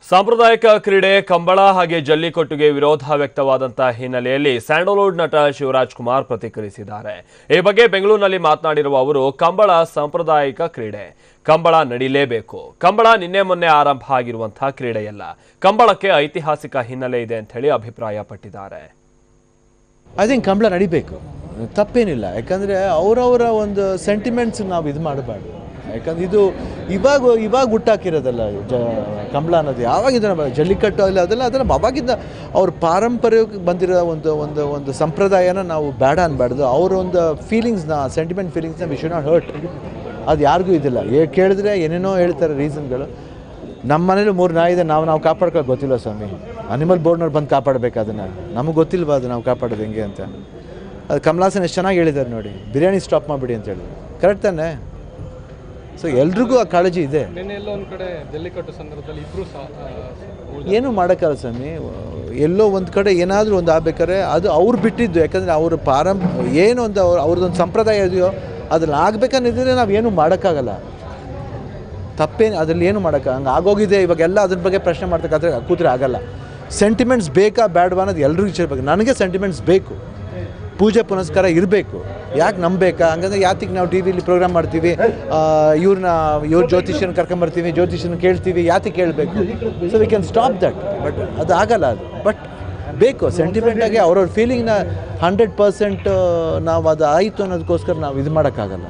ಸಾಂಪ್ರದಾಯಿಕ ಕ್ರೀಡೆ ಕಂಬಳ ಹಾಗೆ ಜಲ್ಲಿಕಟ್ಟುಗೆ ವಿರೋಧ ವ್ಯಕ್ತವಾದಂತ ಹಿನ್ನೆಲೆಯಲ್ಲಿ ಸ್ಯಾಂಡಲ್ವುಡ್ ನಟ ಶಿವರಾಜ್ ಕುಮಾರ್ ಪ್ರತಿಕ್ರಿಯಿಸಿದ್ದಾರೆ. ಈ ಬಗ್ಗೆ ಬೆಂಗಳೂರಿನಲ್ಲಿ ಮಾತನಾಡಿರುವ ಅವರು, ಕಂಬಳ ಸಾಂಪ್ರದಾಯಿಕ ಕ್ರೀಡೆ, ಕಂಬಳ ನಡೀಲೇಬೇಕು. ಕಂಬಳ ನಿನ್ನೆ ಮೊನ್ನೆ ಆರಂಭ ಆಗಿರುವಂತಹ ಕ್ರೀಡೆಯಲ್ಲ. ಕಂಬಳಕ್ಕೆ ಐತಿಹಾಸಿಕ ಹಿನ್ನೆಲೆ ಇದೆ ಅಂತ ಹೇಳಿ ಅಭಿಪ್ರಾಯಪಟ್ಟಿದ್ದಾರೆ. ಐ ಥಿಂಕ್ ಕಂಬಳ ನಡಿಬೇಕು, ತಪ್ಪೇನಿಲ್ಲ. ಯಾಕಂದರೆ ಅವರವರ ಒಂದು ಸೆಂಟಿಮೆಂಟ್ಸ್ ನಾವು ಇದು ಮಾಡಬಾರ್ದು. ಯಾಕಂದ್ರೆ ಇದು ಇವಾಗ ಹುಟ್ಟಾಕಿರೋದಲ್ಲ ಕಂಬಳ ಅನ್ನೋದು. ಯಾವಾಗಿಂದ ಜಲ್ಲಿಕಟ್ಟು ಇಲ್ಲ ಅದೆಲ್ಲ ಅವಾಗಿಂದ ಅವ್ರ ಪಾರಂಪರ್ಯಕ್ಕೆ ಬಂದಿರೋ ಒಂದು ಸಂಪ್ರದಾಯನ ನಾವು ಬೇಡ ಅನ್ಬಾರ್ದು. ಅವರ ಒಂದು ಫೀಲಿಂಗ್ಸ್ನ, ಸೆಂಟಿಮೆಂಟ್ ಫೀಲಿಂಗ್ಸ್ನ ವಿ ಶುಡ್ ನಾಟ್ ಹರ್ಟ್. ಅದು ಯಾರಿಗೂ ಇದಿಲ್ಲ. ಕೇಳಿದ್ರೆ ಏನೇನೋ ಹೇಳ್ತಾರೆ ರೀಸನ್ಗಳು. ನಮ್ಮ ಮನೇಲಿ 3 ನಾಯಿ ಇದೆ, ನಾವು ಕಾಪಾಡ್ಕೊಳ್ಳೋಕೆ ಗೊತ್ತಿಲ್ಲ ಸ್ವಾಮಿ. ಅನಿಮಲ್ ಬೋರ್ಡ್ನವ್ರು ಬಂದು ಕಾಪಾಡಬೇಕು ಅದನ್ನು. ನಮಗೆ ಗೊತ್ತಿಲ್ವಾ ಅದು ನಾವು ಕಾಪಾಡೋದು ಹೆಂಗೆ ಅಂತ. ಅದು ಕಮಲಾಸನ್ ಎಷ್ಟು ಚೆನ್ನಾಗಿ ಹೇಳಿದ್ದಾರೆ ನೋಡಿ, ಬಿರಿಯಾನಿ ಸ್ಟಾಪ್ ಮಾಡಿಬಿಡಿ ಅಂತ ಹೇಳಿ. ಕರೆಕ್ಟ್ ತಾನೆ? ಸೊ ಎಲ್ರಿಗೂ ಆ ಕಾಳಜಿ ಇದೆ. ಒಂದು ಕಡೆ ಜಲ್ಲಿಕಟ್ಟು ಸಂದರ್ಭದಲ್ಲಿ ಇಬ್ಬರು ಏನೂ ಮಾಡೋಕ್ಕಲ್ಲ ಸ್ವಾಮಿ. ಎಲ್ಲೋ ಒಂದು ಕಡೆ ಏನಾದರೂ ಒಂದು ಆಗ್ಬೇಕಾದ್ರೆ ಅದು ಅವ್ರು ಬಿಟ್ಟಿದ್ದು. ಯಾಕಂದರೆ ಅವ್ರ ಏನು ಒಂದು ಅವ್ರದ್ದೊಂದು ಸಂಪ್ರದಾಯ ಇದೆಯೋ ಅದ್ರಲ್ಲಿ ಆಗ್ಬೇಕನ್ನಿದ್ರೆ ನಾವು ಏನೂ ಮಾಡೋಕ್ಕಾಗಲ್ಲ. ತಪ್ಪೇನು ಅದರಲ್ಲಿ ಏನು ಮಾಡೋಕ್ಕೆ. ಹಂಗೆ ಆಗೋಗಿದೆ. ಇವಾಗೆಲ್ಲ ಅದ್ರ ಬಗ್ಗೆ ಪ್ರಶ್ನೆ ಮಾಡ್ತಕ್ಕಾದ್ರೆ ಕೂತ್ರೆ ಆಗಲ್ಲ. ಸೆಂಟಿಮೆಂಟ್ಸ್ ಬೇಕಾ ಬೇಡವಾ ಅನ್ನೋದು ಎಲ್ರಿಗೂ ಇಚ್ಛಿರ್ಬೇಕು. ನನಗೆ ಸೆಂಟಿಮೆಂಟ್ಸ್ ಬೇಕು, ಪೂಜೆ ಪುನಸ್ಕಾರ ಇರಬೇಕು. ಯಾಕೆ ನಂಬೇಕಾ? ಹಂಗಂದ್ರೆ ಯಾತಿಗೆ ನಾವು ಟಿ ವಿಲಿ ಪ್ರೋಗ್ರಾಮ್ ಮಾಡ್ತೀವಿ, ಇವ್ರ ಜ್ಯೋತಿಷ್ಯನ ಕರ್ಕೊಂಬರ್ತೀವಿ, ಜ್ಯೋತಿಷ್ಯನ ಕೇಳ್ತೀವಿ, ಯಾತಿಗೆ ಕೇಳಬೇಕು? So we can stop that. But ಅದು ಆಗಲ್ಲ. ಅದು ಬಟ್ ಬೇಕು ಸೆಂಟಿಮೆಂಟಾಗಿ ಅವ್ರವ್ರ ಫೀಲಿಂಗ್ನ 100% ನಾವು ಅದು ಆಯಿತು ಅನ್ನೋದಕ್ಕೋಸ್ಕರ ನಾವು ಇದು ಮಾಡೋಕ್ಕಾಗಲ್ಲ.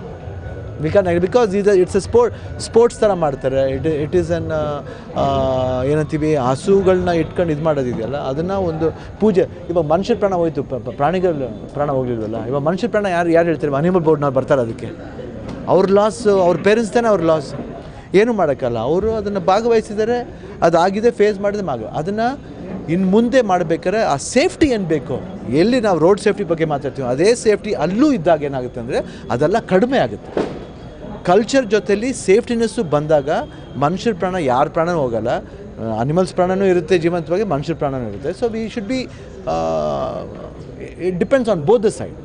ಬಿಕಾಸ್ ಇಟ್ಸ್ ಎ ಸ್ಪೋರ್ಟ್ಸ್ ಥರ ಮಾಡ್ತಾರೆ. ಇಟ್ ಈಸ್ ಅನ್ ಏನಂತೀವಿ, ಹಸುಗಳನ್ನ ಇಟ್ಕೊಂಡು ಇದು ಮಾಡೋದಿದೆಯಲ್ಲ, ಅದನ್ನು ಒಂದು ಪೂಜೆ. ಇವಾಗ ಮನುಷ್ಯರ ಪ್ರಾಣ ಹೋಯ್ತು, ಪ್ರಾಣಿಗಳ ಪ್ರಾಣ ಹೋಗ್ಲಿಲ್ವಲ್ಲ. ಇವಾಗ ಮನುಷ್ಯರ ಪ್ರಾಣ ಯಾರು ಹೇಳ್ತಾರೆ? ಅನಿಮಲ್ ಬೋರ್ಡ್ನವ್ರು ಬರ್ತಾರೆ. ಅದಕ್ಕೆ ಅವ್ರ ಲಾಸ್, ಅವ್ರ ಪೇರೆಂಟ್ಸ್ ತಾನೇ ಅವ್ರ ಲಾಸ್. ಏನೂ ಮಾಡೋಕ್ಕಲ್ಲ. ಅವರು ಅದನ್ನು ಭಾಗವಹಿಸಿದರೆ ಅದಾಗಿದೆ, ಫೇಸ್ ಮಾಡಿದ್ರೆ ಅದನ್ನು ಇನ್ನು ಮುಂದೆ ಮಾಡಬೇಕಾದ್ರೆ ಆ ಸೇಫ್ಟಿ ಏನು ಬೇಕು. ಎಲ್ಲಿ ನಾವು ರೋಡ್ ಸೇಫ್ಟಿ ಬಗ್ಗೆ ಮಾತಾಡ್ತೀವಿ, ಅದೇ ಸೇಫ್ಟಿ ಅಲ್ಲೂ ಇದ್ದಾಗ ಏನಾಗುತ್ತೆ ಅಂದರೆ ಅದೆಲ್ಲ ಕಡಿಮೆ ಆಗುತ್ತೆ. ಕಲ್ಚರ್ ಜೊತೆಲಿ ಸೇಫ್ಟಿನೆಸ್ಸು ಬಂದಾಗ ಮನುಷ್ಯರ ಪ್ರಾಣ, ಯಾರ ಪ್ರಾಣನೂ ಹೋಗಲ್ಲ. ಅನಿಮಲ್ಸ್ ಪ್ರಾಣನೂ ಇರುತ್ತೆ ಜೀವಂತವಾಗಿ, ಮನುಷ್ಯರ ಪ್ರಾಣನೂ ಇರುತ್ತೆ. So we should be, it depends on both the side.